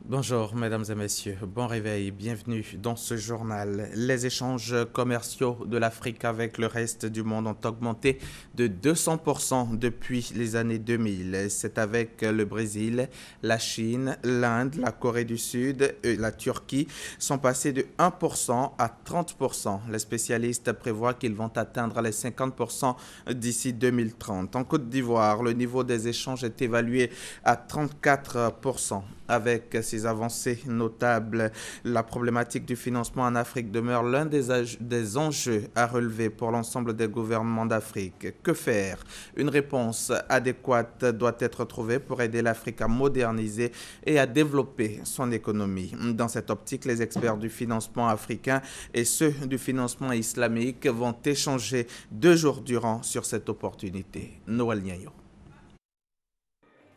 Bonjour mesdames et messieurs, bon réveil, bienvenue dans ce journal. Les échanges commerciaux de l'Afrique avec le reste du monde ont augmenté de 200% depuis les années 2000. C'est avec le Brésil, la Chine, l'Inde, la Corée du Sud et la Turquie sont passés de 1% à 30%. Les spécialistes prévoient qu'ils vont atteindre les 50% d'ici 2030. En Côte d'Ivoire, le niveau des échanges est évalué à 34%. Avec ces avancées notables, la problématique du financement en Afrique demeure l'un des enjeux à relever pour l'ensemble des gouvernements d'Afrique. Que faire? Une réponse adéquate doit être trouvée pour aider l'Afrique à moderniser et à développer son économie. Dans cette optique, les experts du financement africain et ceux du financement islamique vont échanger 2 jours durant sur cette opportunité. Noël Niayo.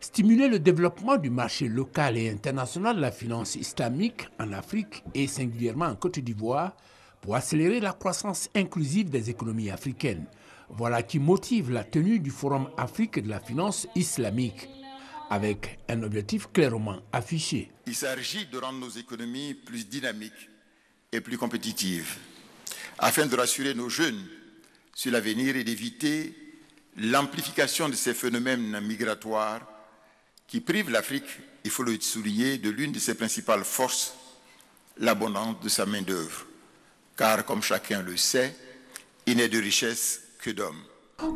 Stimuler le développement du marché local et international de la finance islamique en Afrique et singulièrement en Côte d'Ivoire pour accélérer la croissance inclusive des économies africaines. Voilà qui motive la tenue du Forum Afrique de la finance islamique avec un objectif clairement affiché. Il s'agit de rendre nos économies plus dynamiques et plus compétitives afin de rassurer nos jeunes sur l'avenir et d'éviter l'amplification de ces phénomènes migratoires qui prive l'Afrique, il faut le souligner, de l'une de ses principales forces, l'abondance de sa main-d'œuvre. Car, comme chacun le sait, il n'est de richesse que d'hommes.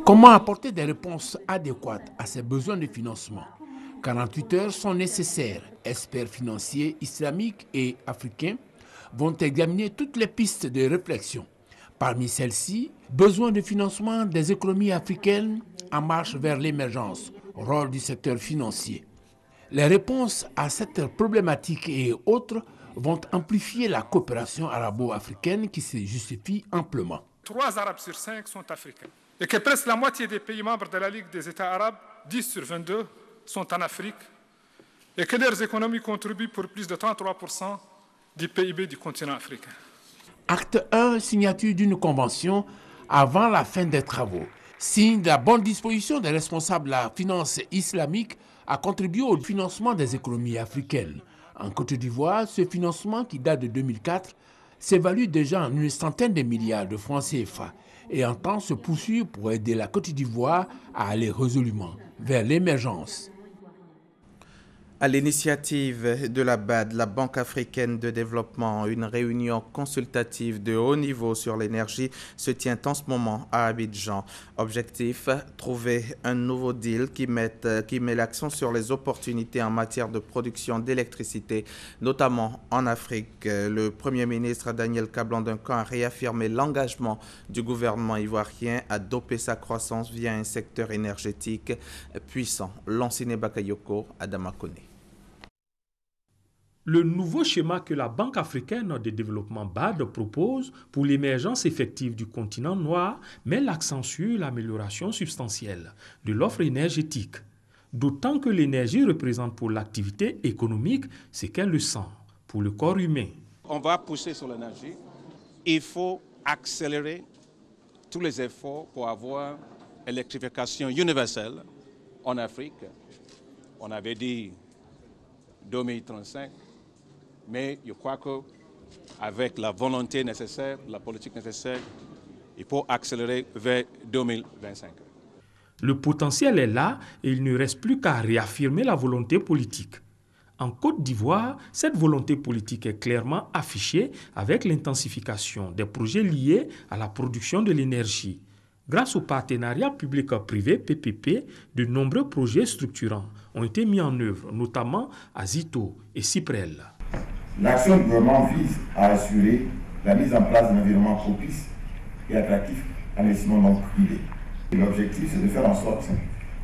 Comment apporter des réponses adéquates à ces besoins de financement? 48 heures sont nécessaires. Experts financiers islamiques et africains vont examiner toutes les pistes de réflexion. Parmi celles-ci, besoin de financement des économies africaines en marche vers l'émergence, rôle du secteur financier. Les réponses à cette problématique et autres vont amplifier la coopération arabo-africaine qui se justifie amplement. 3 Arabes sur 5 sont africains et que presque la moitié des pays membres de la Ligue des États arabes, 10 sur 22, sont en Afrique et que leurs économies contribuent pour plus de 33% du PIB du continent africain. Acte 1, signature d'une convention avant la fin des travaux. Signe de la bonne disposition des responsables de la finance islamique à contribuer au financement des économies africaines. En Côte d'Ivoire, ce financement qui date de 2004 s'évalue déjà en une centaine de milliards de francs CFA et entend se poursuivre pour aider la Côte d'Ivoire à aller résolument vers l'émergence. À l'initiative de la BAD, la Banque africaine de développement, une réunion consultative de haut niveau sur l'énergie se tient en ce moment à Abidjan. Objectif, trouver un nouveau deal qui met l'accent sur les opportunités en matière de production d'électricité, notamment en Afrique. Le Premier ministre Daniel Kablan-Duncan a réaffirmé l'engagement du gouvernement ivoirien à doper sa croissance via un secteur énergétique puissant. Lansine Bakayoko, Adama Kone. Le nouveau schéma que la Banque africaine de développement BAD propose pour l'émergence effective du continent noir met l'accent sur l'amélioration substantielle de l'offre énergétique, d'autant que l'énergie représente pour l'activité économique ce qu'elle le sent pour le corps humain. On va pousser sur l'énergie. Il faut accélérer tous les efforts pour avoir l'électrification universelle en Afrique. On avait dit 2035. Mais je crois qu'avec la volonté nécessaire, la politique nécessaire, il faut accélérer vers 2025. Le potentiel est là et il ne reste plus qu'à réaffirmer la volonté politique. En Côte d'Ivoire, cette volonté politique est clairement affichée avec l'intensification des projets liés à la production de l'énergie. Grâce au partenariat public-privé PPP, de nombreux projets structurants ont été mis en œuvre, notamment à Zito et Cyprel. L'action du gouvernement vise à assurer la mise en place d'un environnement propice et attractif à l'investissement non privé. L'objectif, c'est de faire en sorte,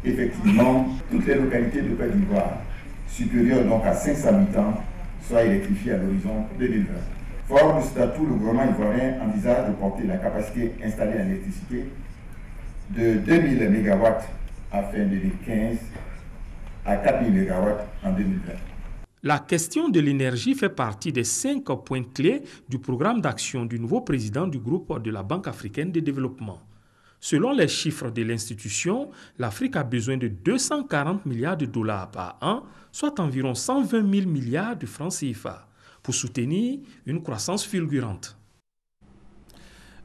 effectivement, toutes les localités de Côte d'Ivoire, supérieures donc à 500 habitants, soient électrifiées à l'horizon 2020. Fort de cet atout, le gouvernement ivoirien envisage de porter la capacité installée en électricité de 2000 MW à fin 2015 à 4000 MW en 2020. La question de l'énergie fait partie des 5 points clés du programme d'action du nouveau président du groupe de la Banque africaine de développement. Selon les chiffres de l'institution, l'Afrique a besoin de 240 milliards de dollars par an, soit environ 120 000 milliards de francs CFA, pour soutenir une croissance fulgurante.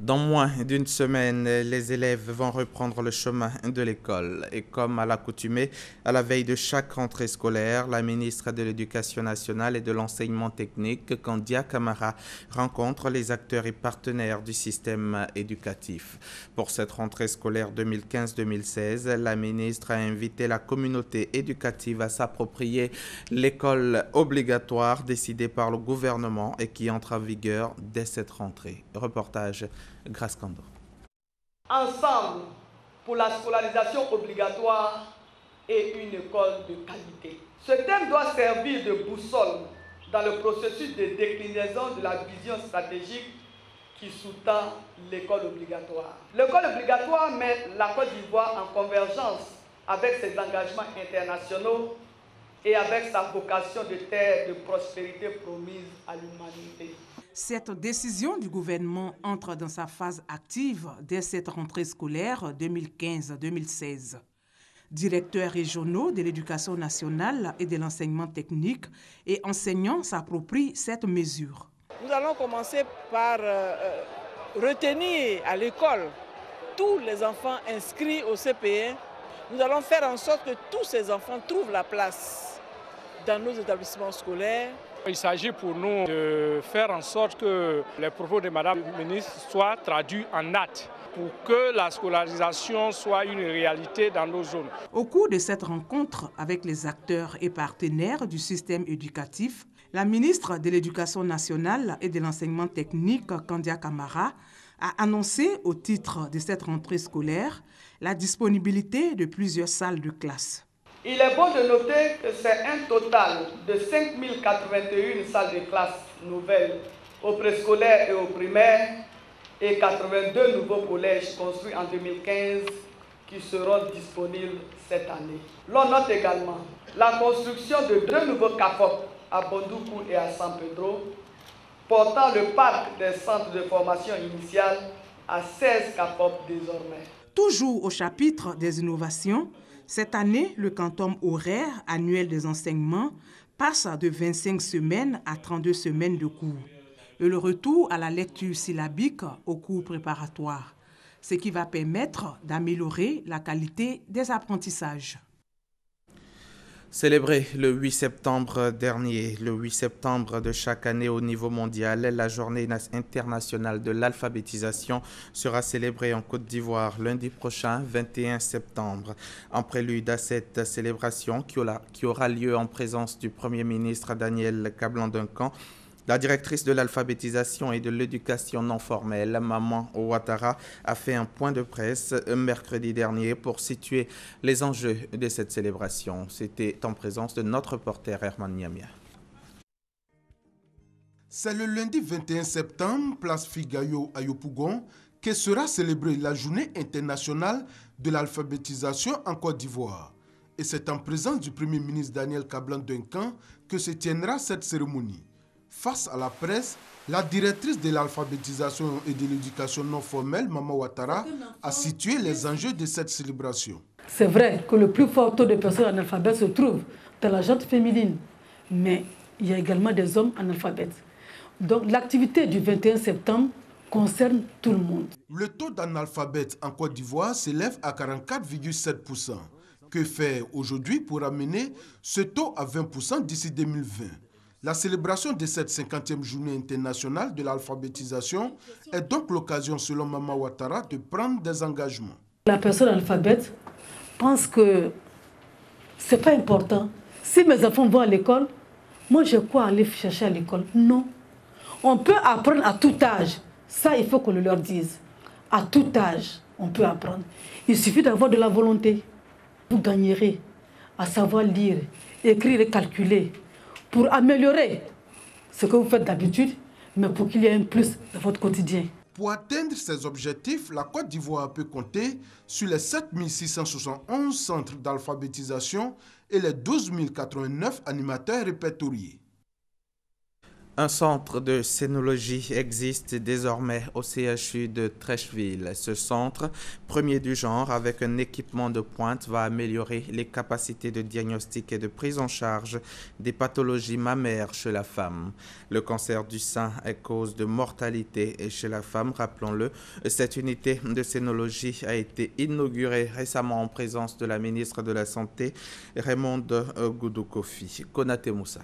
Dans moins d'une semaine, les élèves vont reprendre le chemin de l'école. Et comme à l'accoutumée, à la veille de chaque rentrée scolaire, la ministre de l'Éducation nationale et de l'enseignement technique, Kandia Camara, rencontre les acteurs et partenaires du système éducatif. Pour cette rentrée scolaire 2015-2016, la ministre a invité la communauté éducative à s'approprier l'école obligatoire décidée par le gouvernement et qui entre en vigueur dès cette rentrée. Reportage Grace Kando. Ensemble pour la scolarisation obligatoire et une école de qualité. Ce thème doit servir de boussole dans le processus de déclinaison de la vision stratégique qui sous-tend l'école obligatoire. L'école obligatoire met la Côte d'Ivoire en convergence avec ses engagements internationaux et avec sa vocation de terre de prospérité promise à l'humanité. Cette décision du gouvernement entre dans sa phase active dès cette rentrée scolaire 2015-2016. Directeurs régionaux de l'éducation nationale et de l'enseignement technique et enseignants s'approprient cette mesure. Nous allons commencer par retenir à l'école tous les enfants inscrits au CPE. Nous allons faire en sorte que tous ces enfants trouvent la place dans nos établissements scolaires. Il s'agit pour nous de faire en sorte que les propos de Madame la ministre soient traduits en actes pour que la scolarisation soit une réalité dans nos zones. Au cours de cette rencontre avec les acteurs et partenaires du système éducatif, la ministre de l'Éducation nationale et de l'enseignement technique, Kandia Camara, a annoncé au titre de cette rentrée scolaire la disponibilité de plusieurs salles de classe. Il est bon de noter que c'est un total de 5081 salles de classe nouvelles au préscolaire et au primaire et 82 nouveaux collèges construits en 2015 qui seront disponibles cette année. L'on note également la construction de 2 nouveaux CAFOP à Bondoukou et à San Pedro, portant le parc des centres de formation initiale à 16 CAFOP désormais. Toujours au chapitre des innovations, cette année, le quantum horaire annuel des enseignements passe de 25 semaines à 32 semaines de cours. Et le retour à la lecture syllabique aux cours préparatoires, ce qui va permettre d'améliorer la qualité des apprentissages. Célébrée le 8 septembre dernier, le 8 septembre de chaque année au niveau mondial, la journée internationale de l'alphabétisation sera célébrée en Côte d'Ivoire lundi prochain, 21 septembre. En prélude à cette célébration qui aura lieu en présence du Premier ministre Daniel Kablan-Duncan, la directrice de l'alphabétisation et de l'éducation non formelle, Maman Ouattara, a fait un point de presse mercredi dernier pour situer les enjeux de cette célébration. C'était en présence de notre reporter Herman Niamia. C'est le lundi 21 septembre, place Figayo à Yopougon, que sera célébrée la journée internationale de l'alphabétisation en Côte d'Ivoire. Et c'est en présence du Premier ministre Daniel Kablan-Duncan que se tiendra cette cérémonie. Face à la presse, la directrice de l'alphabétisation et de l'éducation non formelle, Maman Ouattara, a situé les enjeux de cette célébration. C'est vrai que le plus fort taux de personnes analphabètes se trouve dans la gente féminine, mais il y a également des hommes analphabètes. Donc l'activité du 21 septembre concerne tout le monde. Le taux d'analphabètes en Côte d'Ivoire s'élève à 44,7%. Que faire aujourd'hui pour amener ce taux à 20% d'ici 2020? La célébration de cette 50e journée internationale de l'alphabétisation est donc l'occasion, selon Maman Ouattara, de prendre des engagements. La personne analphabète pense que ce n'est pas important. Si mes enfants vont à l'école, moi j'ai quoi aller chercher à l'école? Non. On peut apprendre à tout âge. Ça, il faut qu'on le leur dise. À tout âge, on peut apprendre. Il suffit d'avoir de la volonté. Vous gagnerez à savoir lire, écrire et calculer, pour améliorer ce que vous faites d'habitude, mais pour qu'il y ait un plus dans votre quotidien. Pour atteindre ces objectifs, la Côte d'Ivoire peut compter sur les 7 671 centres d'alphabétisation et les 12 089 animateurs répertoriés. Un centre de sénologie existe désormais au CHU de Treichville. Ce centre, premier du genre avec un équipement de pointe, va améliorer les capacités de diagnostic et de prise en charge des pathologies mammaires chez la femme. Le cancer du sein est cause de mortalité chez la femme, rappelons-le. Cette unité de sénologie a été inaugurée récemment en présence de la ministre de la Santé, Raymonde Goudou-Kofi. Konaté Moussa.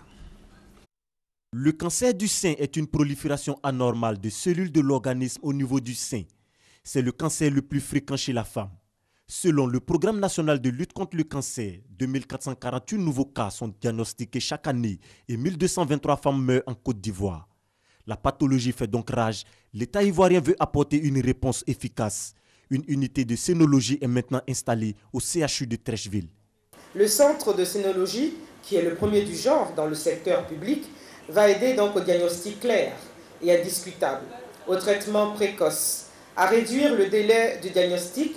Le cancer du sein est une prolifération anormale de cellules de l'organisme au niveau du sein. C'est le cancer le plus fréquent chez la femme. Selon le Programme national de lutte contre le cancer, 2448 nouveaux cas sont diagnostiqués chaque année et 1223 femmes meurent en Côte d'Ivoire. La pathologie fait donc rage. L'État ivoirien veut apporter une réponse efficace. Une unité de sénologie est maintenant installée au CHU de Treichville. Le centre de sénologie, qui est le premier du genre dans le secteur public, va aider donc au diagnostic clair et indiscutable, au traitement précoce, à réduire le délai du diagnostic,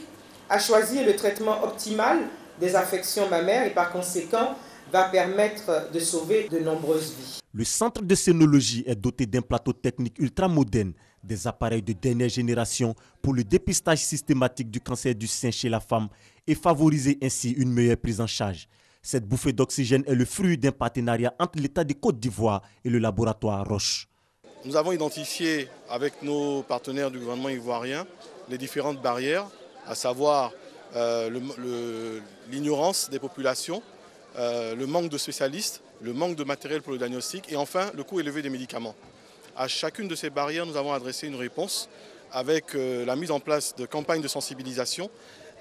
à choisir le traitement optimal des affections mammaires et par conséquent va permettre de sauver de nombreuses vies. Le centre de sénologie est doté d'un plateau technique ultramoderne, des appareils de dernière génération pour le dépistage systématique du cancer du sein chez la femme et favoriser ainsi une meilleure prise en charge. Cette bouffée d'oxygène est le fruit d'un partenariat entre l'État de Côte d'Ivoire et le laboratoire Roche. Nous avons identifié avec nos partenaires du gouvernement ivoirien les différentes barrières, à savoir l'ignorance des populations, le manque de spécialistes, le manque de matériel pour le diagnostic et enfin le coût élevé des médicaments. À chacune de ces barrières, nous avons adressé une réponse avec la mise en place de campagnes de sensibilisation,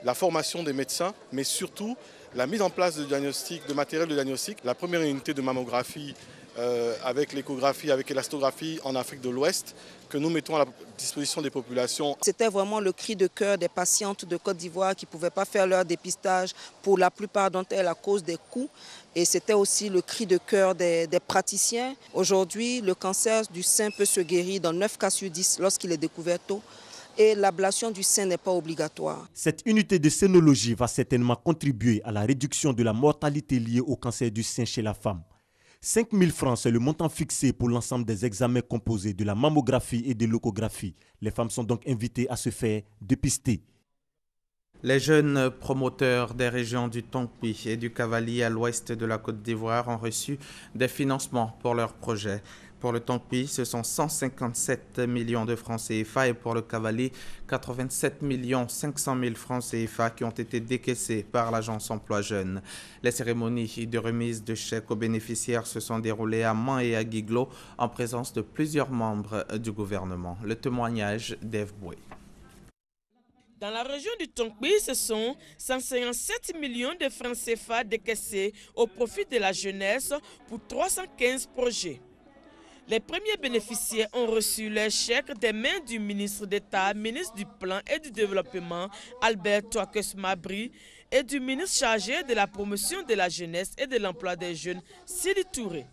la formation des médecins, mais surtout la mise en place de matériel de diagnostic, la première unité de mammographie avec l'échographie, avec l'élastographie en Afrique de l'Ouest que nous mettons à la disposition des populations. C'était vraiment le cri de cœur des patientes de Côte d'Ivoire qui ne pouvaient pas faire leur dépistage, pour la plupart d'entre elles à cause des coûts. Et c'était aussi le cri de cœur des praticiens. Aujourd'hui, le cancer du sein peut se guérir dans 9 cas sur 10 lorsqu'il est découvert tôt. Et l'ablation du sein n'est pas obligatoire. Cette unité de sénologie va certainement contribuer à la réduction de la mortalité liée au cancer du sein chez la femme. 5 000 francs, c'est le montant fixé pour l'ensemble des examens composés de la mammographie et de l'échographie. Les femmes sont donc invitées à se faire dépister. Les jeunes promoteurs des régions du Tongpi et du Cavali à l'ouest de la Côte d'Ivoire ont reçu des financements pour leurs projets. Pour le Tongpi, ce sont 157 millions de francs CFA et pour le Cavali, 87 500 000 francs CFA qui ont été décaissés par l'agence Emploi Jeunes. Les cérémonies de remise de chèques aux bénéficiaires se sont déroulées à Mans et à Guiglo en présence de plusieurs membres du gouvernement. Le témoignage d'Ève Boué. Dans la région du Tongpi, ce sont 157 millions de francs CFA décaissés au profit de la jeunesse pour 315 projets. Les premiers bénéficiaires ont reçu leur chèque des mains du ministre d'État, ministre du Plan et du Développement, Albert Touakes Mabry, et du ministre chargé de la promotion de la jeunesse et de l'emploi des jeunes, Sidi Touré.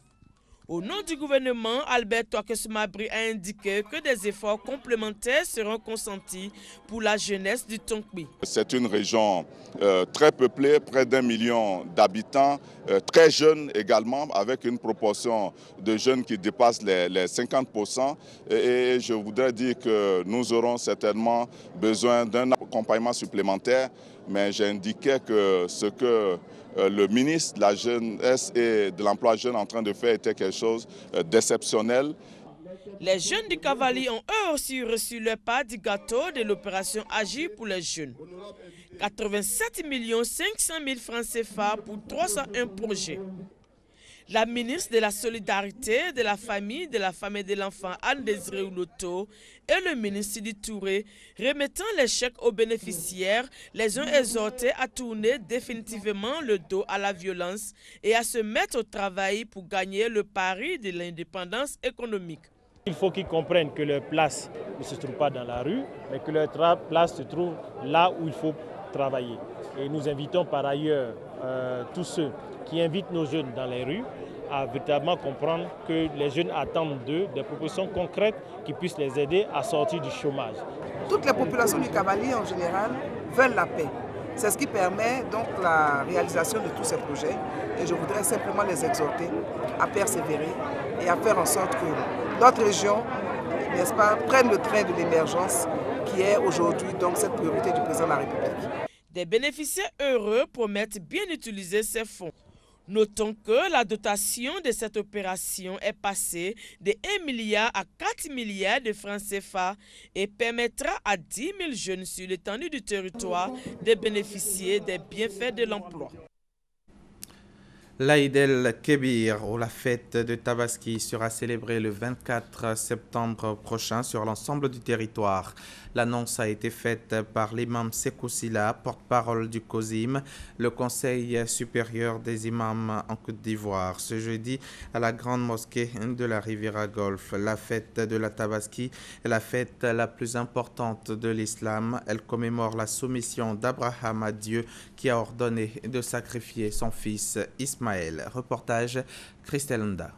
Au nom du gouvernement, Albert Touakes Mabry a indiqué que des efforts complémentaires seront consentis pour la jeunesse du Tongpi. C'est une région très peuplée, près d'1 million d'habitants, très jeune également, avec une proportion de jeunes qui dépasse les 50%. Et je voudrais dire que nous aurons certainement besoin d'un accompagnement supplémentaire, mais j'indiquais que ce que le ministre de la Jeunesse et de l'Emploi jeune en train de faire était quelque chose d'exceptionnel. Les jeunes du Cavali ont eux aussi reçu leur part du gâteau de l'opération Agir pour les jeunes. 87 500 000 francs CFA pour 301 projets. La ministre de la Solidarité, de la Famille, de la Femme et de l'Enfant, Anne Désiré Ouloto, et le ministre Sidi Touré, remettant les chèques aux bénéficiaires, les ont exhortés à tourner définitivement le dos à la violence et à se mettre au travail pour gagner le pari de l'indépendance économique. Il faut qu'ils comprennent que leur place ne se trouve pas dans la rue, mais que leur place se trouve là où il faut travailler. Et nous invitons par ailleurs tous ceux qui invitent nos jeunes dans les rues à véritablement comprendre que les jeunes attendent d'eux des propositions concrètes qui puissent les aider à sortir du chômage. Toutes les populations du Cavali en général veulent la paix. C'est ce qui permet donc la réalisation de tous ces projets et je voudrais simplement les exhorter à persévérer et à faire en sorte que notre région, n'est-ce pas, prenne le train de l'émergence qui est aujourd'hui donc cette priorité du président de la République. Des bénéficiaires heureux promettent bien utiliser ces fonds. Notons que la dotation de cette opération est passée de 1 milliard à 4 milliards de francs CFA et permettra à 10 000 jeunes sur l'étendue du territoire de bénéficier des bienfaits de l'emploi. L'Aïd el-Kébir, ou la fête de Tabaski, sera célébrée le 24 septembre prochain sur l'ensemble du territoire. L'annonce a été faite par l'imam Sekou Sila, porte-parole du COSIM, le Conseil supérieur des imams en Côte d'Ivoire. Ce jeudi, à la grande mosquée de la Riviera Golfe, la fête de la Tabaski est la fête la plus importante de l'islam. Elle commémore la soumission d'Abraham à Dieu qui a ordonné de sacrifier son fils Ismaël. Reportage Christelle Nda.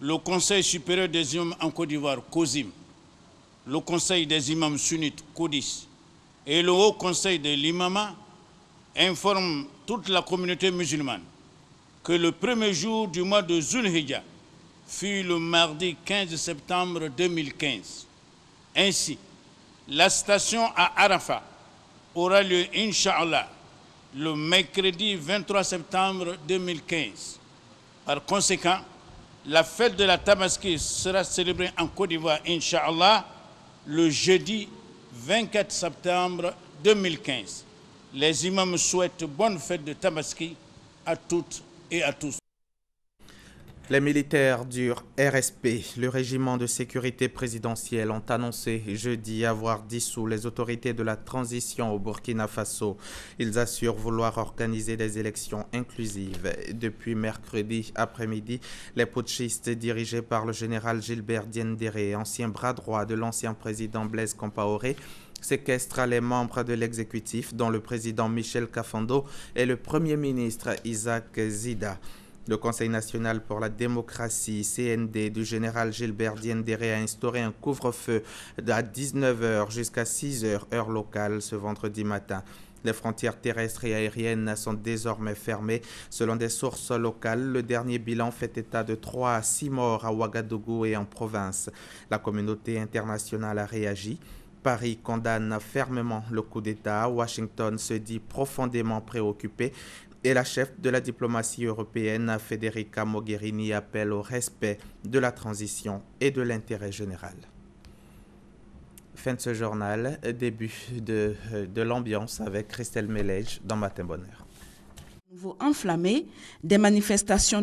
Le Conseil supérieur des imams en Côte d'Ivoire, COSIM, le Conseil des imams sunnites, CODIS, et le Haut Conseil de l'imama informent toute la communauté musulmane que le premier jour du mois de Zulhijjah fut le mardi 15 septembre 2015. Ainsi, la station à Arafat aura lieu, Inch'Allah, le mercredi 23 septembre 2015. Par conséquent, la fête de la Tabaski sera célébrée en Côte d'Ivoire, Inch'Allah, le jeudi 24 septembre 2015. Les imams souhaitent bonne fête de Tabaski à toutes et à tous. Les militaires du RSP, le régiment de sécurité présidentielle, ont annoncé jeudi avoir dissous les autorités de la transition au Burkina Faso. Ils assurent vouloir organiser des élections inclusives. Depuis mercredi après-midi, les putschistes dirigés par le général Gilbert Diendéré, ancien bras droit de l'ancien président Blaise Compaoré, séquestrent les membres de l'exécutif, dont le président Michel Kafando et le premier ministre Isaac Zida. Le Conseil national pour la démocratie, CND, du général Gilbert Diendéré a instauré un couvre-feu à 19h jusqu'à 6h, heure locale, ce vendredi matin. Les frontières terrestres et aériennes sont désormais fermées. Selon des sources locales, le dernier bilan fait état de 3 à 6 morts à Ouagadougou et en province. La communauté internationale a réagi. Paris condamne fermement le coup d'État. Washington se dit profondément préoccupé. Et la chef de la diplomatie européenne, Federica Mogherini, appelle au respect de la transition et de l'intérêt général. Fin de ce journal, début de l'ambiance avec Christelle Melège dans Matin Bonheur. Nouveau enflammé, des manifestations de